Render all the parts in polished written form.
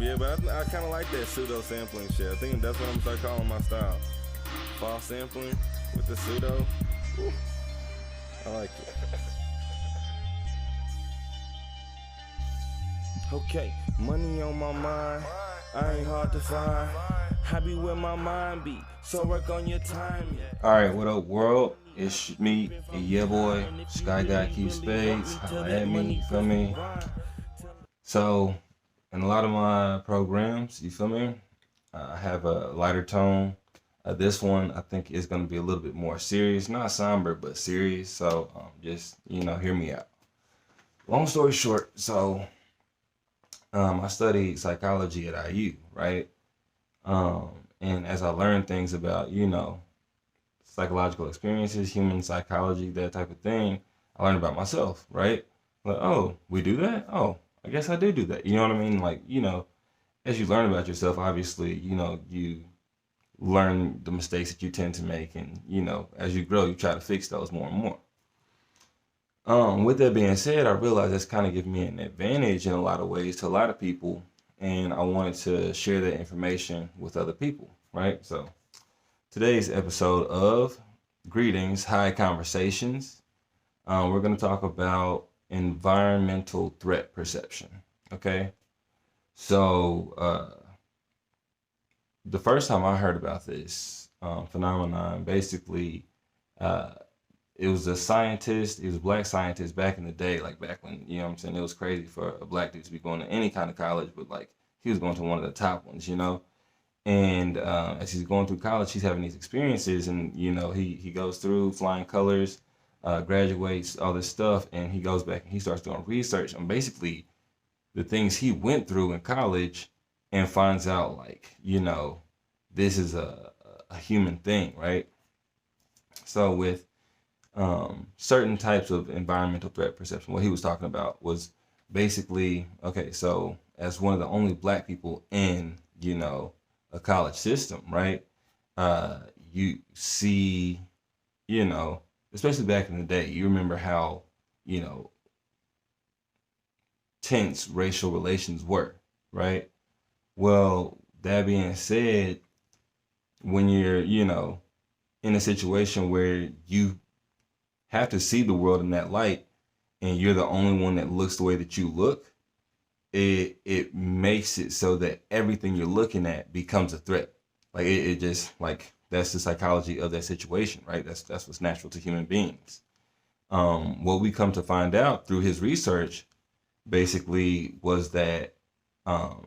Yeah, but I kind of like that pseudo sampling shit. I think that's what I'm gonna start calling my style. False sampling with the pseudo. Woo. I like it. Okay, money on my mind. I ain't hard to find. I be where my mind be. So work on your time. Alright, what up, world? It's me, your boy, SKYGOD Keith Spadez. Holla at me, you feel me? So, in a lot of my programs, you feel me? I have a lighter tone. This one, I think, is going to be a little bit more serious. Not somber, but serious. So, just, hear me out. Long story short, so, I studied psychology at IU, right? And as I learned things about, psychological experiences, human psychology, that type of thing, I learned about myself, right? Like, oh, we do that? Oh, I guess I do that. You know what I mean? Like, as you learn about yourself, obviously, you learn the mistakes that you tend to make. And, as you grow, you try to fix those more and more. With that being said, I realized that's kind of giving me an advantage in a lot of ways to a lot of people. And I wanted to share that information with other people, right? So today's episode of Greetings, High Conversations, we're going to talk about environmental threat perception, okay? So the first time I heard about this phenomenon, basically, it was a scientist, he was a black scientist back in the day, like back when, what I'm saying, it was crazy for a black dude to be going to any kind of college, but like he was going to one of the top ones, And as he's going through college, he's having these experiences, and he goes through flying colors, graduates, all this stuff, and he goes back and he starts doing research on basically the things he went through in college, and finds out like this is a human thing, right? So with certain types of environmental threat perception, what he was talking about was basically, okay, so as one of the only black people in a college system, right? You see, especially back in the day, you remember how, tense racial relations were, right? Well, that being said, when you're, in a situation where you have to see the world in that light and you're the only one that looks the way that you look, it makes it so that everything you're looking at becomes a threat. Like it just like that's the psychology of that situation, right? That's what's natural to human beings. What we come to find out through his research basically was that the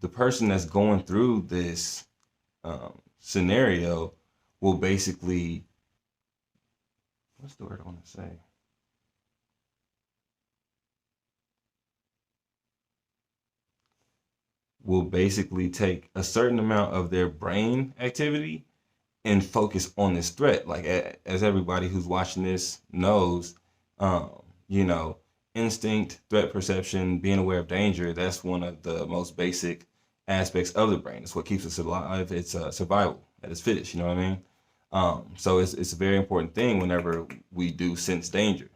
person that's going through this scenario will basically, what's the word I want to say? Will basically take a certain amount of their brain activity and focus on this threat. Like as everybody who's watching this knows, instinct, threat perception, being aware of danger, that's one of the most basic aspects of the brain. It's what keeps us alive. It's survival at its fittest, you know what I mean? So it's a very important thing whenever we do sense danger.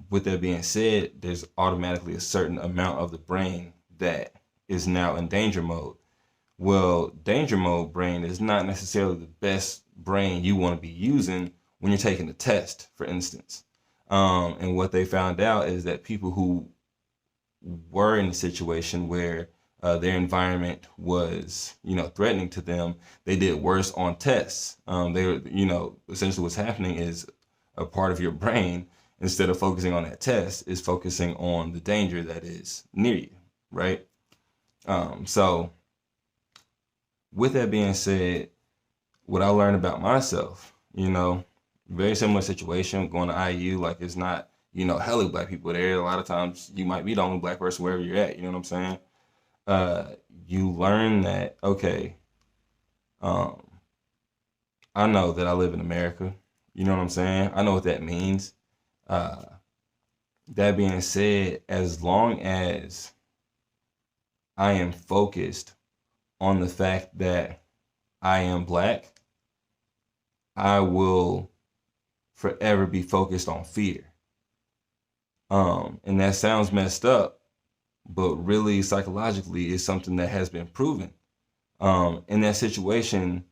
With that being said, there's automatically a certain amount of the brain that is now in danger mode. Well, danger mode brain is not necessarily the best brain you want to be using when you're taking a test, for instance. And what they found out is that people who were in a situation where their environment was, threatening to them, they did worse on tests. They were, essentially what's happening is a part of your brain, instead of focusing on that test, is focusing on the danger that is near you, right? So with that being said, what I learned about myself, very similar situation going to IU, like it's not, hella black people there. A lot of times you might be the only black person wherever you're at, you know what I'm saying? You learn that, okay, I know that I live in America, you know what I'm saying? I know what that means. That being said, as long as I am focused on the fact that I am black, I will forever be focused on fear. And that sounds messed up, but really psychologically is something that has been proven. In that situation,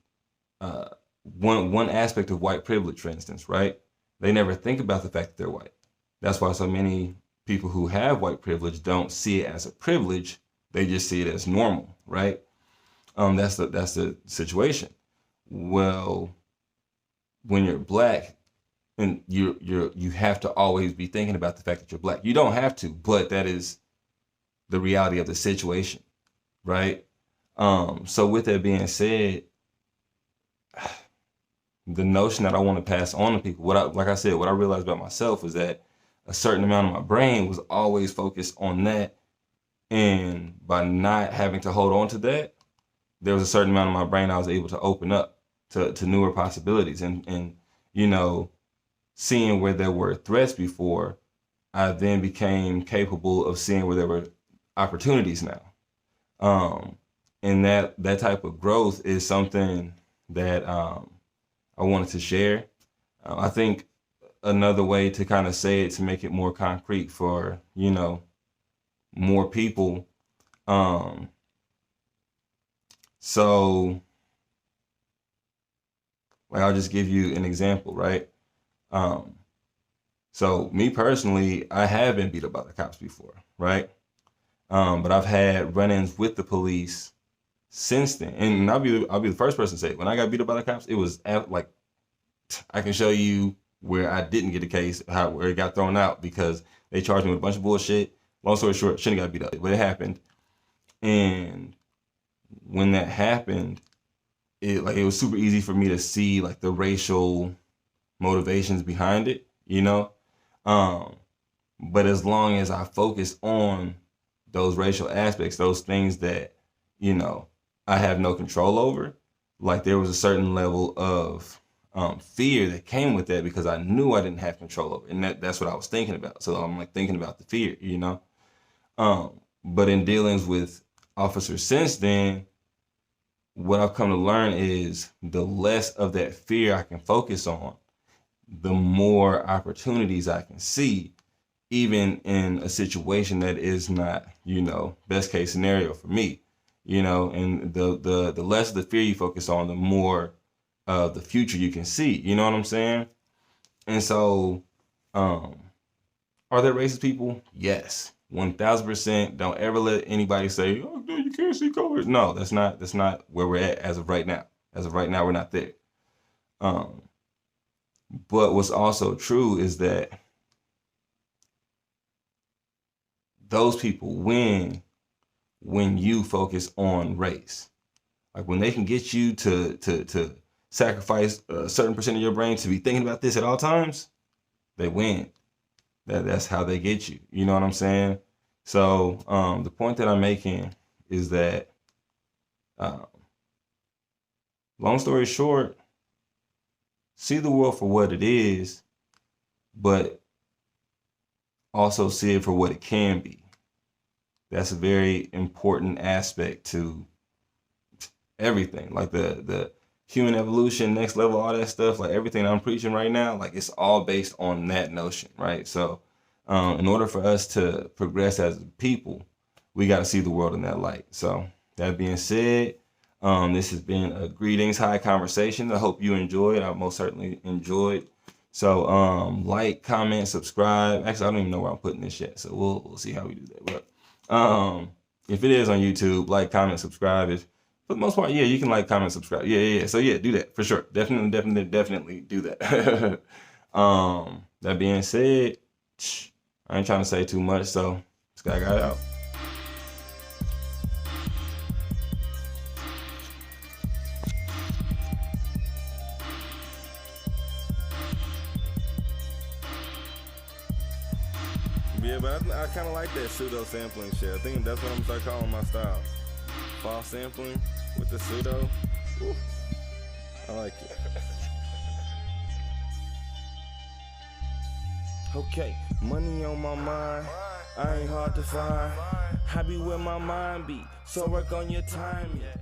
one aspect of white privilege, for instance, right? They never think about the fact that they're white. That's why so many people who have white privilege don't see it as a privilege. They just see it as normal, right? That's the situation. Well, when you're black, and you have to always be thinking about the fact that you're black. You don't have to, but that is the reality of the situation, right? So with that being said, the notion that I want to pass on to people, like I said, what I realized about myself was that a certain amount of my brain was always focused on that, and by not having to hold on to that, there was a certain amount of my brain I was able to open up to newer possibilities, and you know, seeing where there were threats before, I then became capable of seeing where there were opportunities now. And that type of growth is something that I wanted to share. I think another way to kind of say it, to make it more concrete for, you know, more people. So like, I'll just give you an example, right? So me personally, I have been beat up by the cops before, right? But I've had run-ins with the police since then, and I'll be the first person to say, when I got beat up by the cops, it was like, I can show you where I didn't get a case, where it got thrown out because they charged me with a bunch of bullshit. Long story short, shouldn't have got beat up, but it happened. And when that happened, it was super easy for me to see like the racial motivations behind it, you know? But as long as I focus on those racial aspects, those things that, you know, I have no control over, like there was a certain level of fear that came with that, because I knew I didn't have control over it. And that's what I was thinking about. So I'm like thinking about the fear, you know? But in dealings with officers since then, what I've come to learn is the less of that fear I can focus on, the more opportunities I can see, even in a situation that is not, you know, best case scenario for me, you know. And the less the fear you focus on, the more of the future you can see, you know what I'm saying? And so, are there racist people? Yes, 1000%. Don't ever let anybody say, oh, dude, you can't see colors. No, that's not where we're at as of right now. As of right now, we're not there. But what's also true is that those people win when you focus on race. Like when they can get you to sacrifice a certain percent of your brain to be thinking about this at all times, they win. That's how they get you. You know what I'm saying? So the point that I'm making is that, long story short, see the world for what it is, but also see it for what it can be. That's a very important aspect to everything. Like the human evolution, next level, all that stuff, like everything I'm preaching right now, like it's all based on that notion, right? So in order for us to progress as people, we got to see the world in that light. So that being said, this has been a Greetings High Conversation. I hope you enjoyed. I most certainly enjoyed. So like, comment, subscribe. Actually, I don't even know where I'm putting this yet, so we'll see how we do that. But if it is on YouTube, like, comment, subscribe. For the most part, yeah, you can like, comment, subscribe. Yeah. So yeah, do that for sure. Definitely do that. That being said, I ain't trying to say too much, so SKYGOD out. Yeah, but I kind of like that pseudo sampling shit. I think that's what I'm gonna start calling my style. False sampling with the pseudo. Woo. I like it. Okay, money on my mind. I ain't hard to find. I be where my mind be. So work on your time. Yeah.